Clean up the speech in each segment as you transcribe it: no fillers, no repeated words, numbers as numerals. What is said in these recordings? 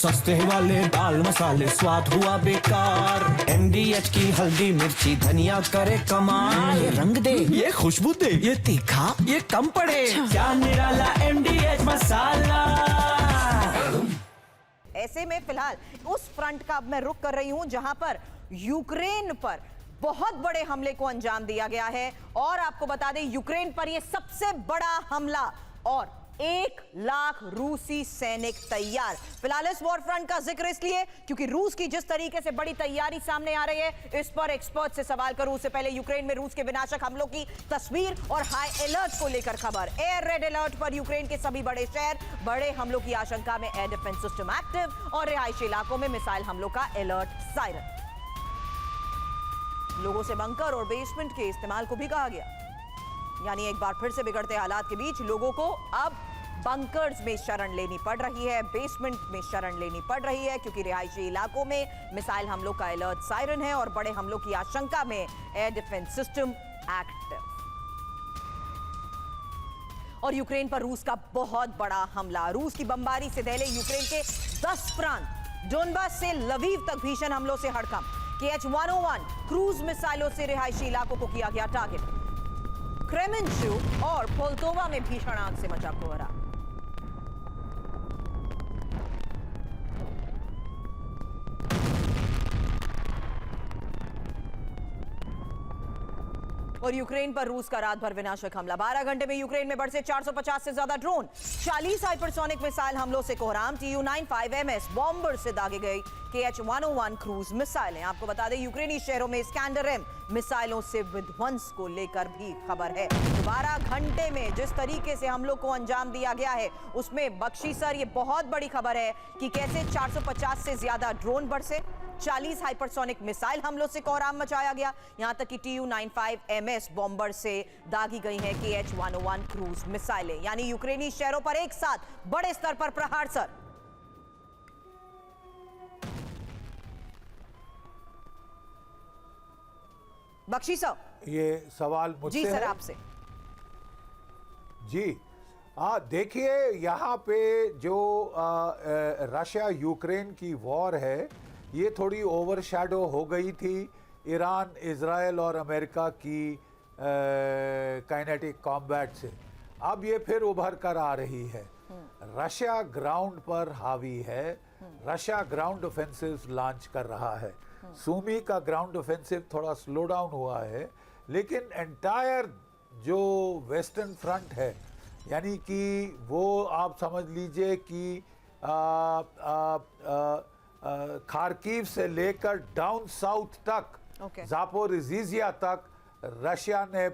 सस्ते वाले दाल मसाले स्वाद हुआ बेकार। MDH की हल्दी मिर्ची धनिया करे कमाल। ये रंग दे, ये खुशबू दे, ये तीखा, ये कम पड़े। क्या निराला MDH मसाला। ऐसे में फिलहाल उस फ्रंट का अब मैं रुख कर रही हूं जहां पर यूक्रेन पर बहुत बड़े हमले को अंजाम दिया गया है। और आपको बता दें, यूक्रेन पर यह सबसे बड़ा हमला और 1 लाख रूसी सैनिक तैयार। फिलहाल इस वॉर फ्रंट का जिक्र इसलिए क्योंकि रूस की जिस तरीके से बड़ी तैयारी सामने आ रही है, इस पर एक्सपर्ट से सवाल करूं। उससे पहले यूक्रेन में रूस के विनाशक हमलों की तस्वीर और हाई अलर्ट को लेकर खबर। एयर रेड अलर्ट पर यूक्रेन के सभी बड़े शहर, बड़े हमलों की आशंका में एयर डिफेंस सिस्टम एक्टिव और रिहायशी इलाकों में मिसाइल हमलों का अलर्ट सायरन। लोगों से बंकर और बेसमेंट के इस्तेमाल को भी कहा गया। यानी एक बार फिर से बिगड़ते हालात के बीच लोगों को अब बंकर्स में शरण लेनी पड़ रही है, बेसमेंट में शरण लेनी पड़ रही है, क्योंकि रिहायशी इलाकों में मिसाइल हमलों का अलर्ट सायरन है और बड़े हमलों की आशंका में एयर डिफेंस सिस्टम एक्टिव। और यूक्रेन पर रूस का बहुत बड़ा हमला। रूस की बमबारी से दहले यूक्रेन के 10 प्रांत, डोनबास से लवीव तक भीषण हमलों से हड़कंप। KH-101 क्रूज मिसाइलों से रिहायशी इलाकों को किया गया टारगेट। क्रेमेंचुक और पोल्टोवा में भीषण आग से मचा कोहरा। और यूक्रेन पर रूस का रात भर विनाशक हमला। 12 घंटे में यूक्रेन में बरसे 450 से ज्यादा ड्रोन, 40 हाइपरसोनिक मिसाइल हमलों से कोहराम। Tu-95MS बॉम्बर से दागे गई KH-101 क्रूज मिसाइलें। आपको बता दें, यूक्रेनी शहरों में स्कैंडर-M मिसाइलों से विध्वंस को लेकर भी खबर है। 12 घंटे में जिस तरीके से हमलों को अंजाम दिया गया है, उसमें बख्शी सर, ये बहुत बड़ी खबर है कि कैसे 450 से ज्यादा ड्रोन बरसे, 40 हाइपरसोनिक मिसाइल हमलों से कोहराम मचाया गया। यहां तक कि Tu-95MS बॉम्बर से दागी गई हैं KH-101 क्रूज मिसाइलें। यानी यूक्रेनी शहरों पर एक साथ बड़े स्तर पर प्रहार। सर, बख्शी साहब, ये सवाल मुझसे जी सर, है? आपसे। जी देखिए, यहाँ पे जो रशिया यूक्रेन की वॉर है, ये थोड़ी ओवरशैडो हो गई थी ईरान, इजराइल और अमेरिका की काइनेटिक कॉम्बैट से। अब ये फिर उभर कर आ रही है। रशिया ग्राउंड पर हावी है। रशिया ग्राउंड ऑफेंसिव लॉन्च कर रहा है। सूमी का ग्राउंड ऑफेंसिव थोड़ा स्लो डाउन हुआ है, लेकिन एंटायर जो वेस्टर्न फ्रंट है, यानी कि वो आप समझ लीजिए कि खार्किव से लेकर डाउन साउथ तक, ज़ापोरिज़िया तक रशिया ने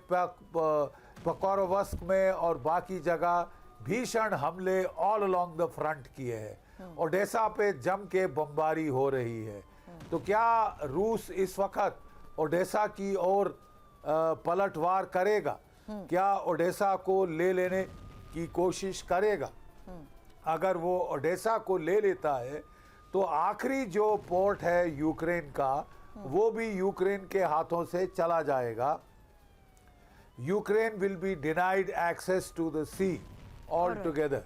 पकोरोवस्क में और बाकी जगह भीषण हमले ऑल अलोंग द फ्रंट किए हैं। ओडेसा पे जम के बमबारी हो रही है। तो क्या रूस इस वक्त ओडेसा की ओर पलटवार करेगा? क्या ओडेसा को ले लेने की कोशिश करेगा? अगर वो ओडेसा को ले लेता है तो आखिरी जो पोर्ट है यूक्रेन का, वो भी यूक्रेन के हाथों से चला जाएगा। Ukraine will be denied access to the sea altogether.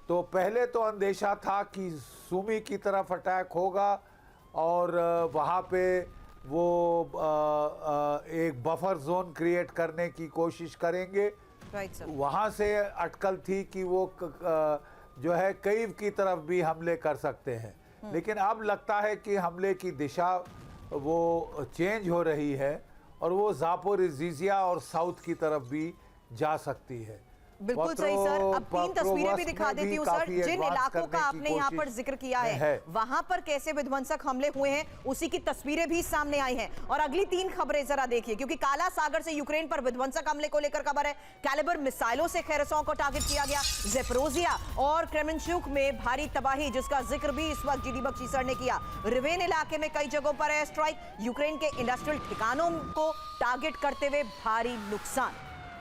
तो पहले तो अंदेशा था कि सूमी की तरफ अटैक होगा और वहाँ पे वो एक बफर जोन क्रिएट करने की कोशिश करेंगे। वहाँ से अटकल थी कि वो जो है कीव की तरफ भी हमले कर सकते हैं। लेकिन अब लगता है कि हमले की दिशा वो चेंज हो रही है और वो ज़ापोरिज़िया और साउथ की तरफ भी जा सकती है। बिल्कुल सही सर। अब 3 तस्वीरें भी दिखा देती हूँ सर। जिन इलाकों का आपने यहाँ पर जिक्र किया है, वहां पर कैसे विध्वंसक हमले हुए हैं, उसी की तस्वीरें भी सामने आई हैं। और अगली 3 खबरें जरा देखिए, क्योंकि काला सागर से यूक्रेन पर विध्वंसक हमले को लेकर खबर है। कैलिबर मिसाइलों से खेरसों को टारगेट किया गया। ज़ेपोरिज़िया और क्रेमेंचुक में भारी तबाही, जिसका जिक्र भी इस वक्त जीडी बख्शी सर ने किया। रिवेन इलाके में कई जगहों पर एयर स्ट्राइक, यूक्रेन के इंडस्ट्रियल ठिकानों को टारगेट करते हुए भारी नुकसान।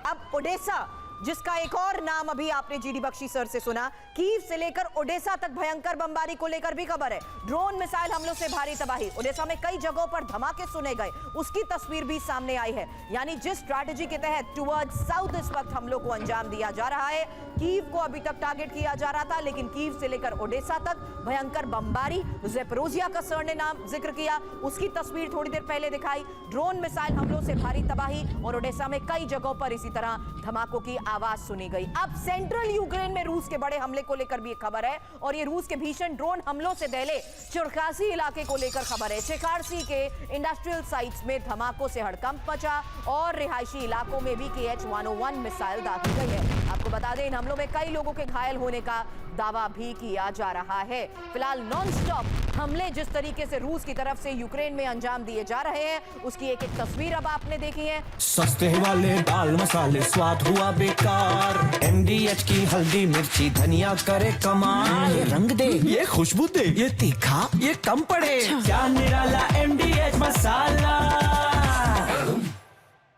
अब ओडेसा जिसका एक और नाम अभी आपने जीडी बख्शी सर से सुना। कीव से लेकर ओडेसा तक भयंकर बमबारी को लेकर भी खबर है। ड्रोन मिसाइल हमलों से भारी तबाही, ओडेसा में कई जगहों पर धमाके सुने गए, उसकी तस्वीर भी सामने आई है। यानी जिस स्ट्रैटेजी के तहत टुवर्ड्स साउथ इस वक्त हमलों को अंजाम दिया जा रहा है, कीव को अभी तक टारगेट किया जा रहा था, लेकिन कीव से लेकर ओडेसा तक भयंकर बमबारी। ज़ेपोरिज़िया का सर ने नाम जिक्र किया, उसकी तस्वीर थोड़ी देर पहले दिखाई। ड्रोन मिसाइल हमलों से भारी तबाही और ओडेसा में कई जगहों पर इसी तरह धमाकों की आवाज सुनी गई। अब सेंट्रल यूक्रेन में रूस के बड़े हमले को लेकर भी एक खबर है, और ये रूस के भीषण ड्रोन हमलों से दहले चेरकासी इलाके को लेकर खबर है। चेरकासी के इंडस्ट्रियल साइट्स में धमाकों से हड़कंप मचा और रिहायशी इलाकों में भी KH-101 मिसाइल दागी गई है। आपको बता दें, इन हमलों में कई लोगों के घायल होने का दावा भी किया जा रहा है। फिलहाल नॉन स्टॉप हमले जिस तरीके से रूस की तरफ से यूक्रेन में अंजाम दिए जा रहे हैं, उसकी एक एक तस्वीर अब आपने देखी है। सस्ते वाले दाल मसाले स्वाद हुआ बेकार, MDH की हल्दी मिर्ची धनिया करे कमाल। ये रंग दे, ये खुशबू दे, ये तीखा, ये कम पड़े, क्या निराला MDH मसाला।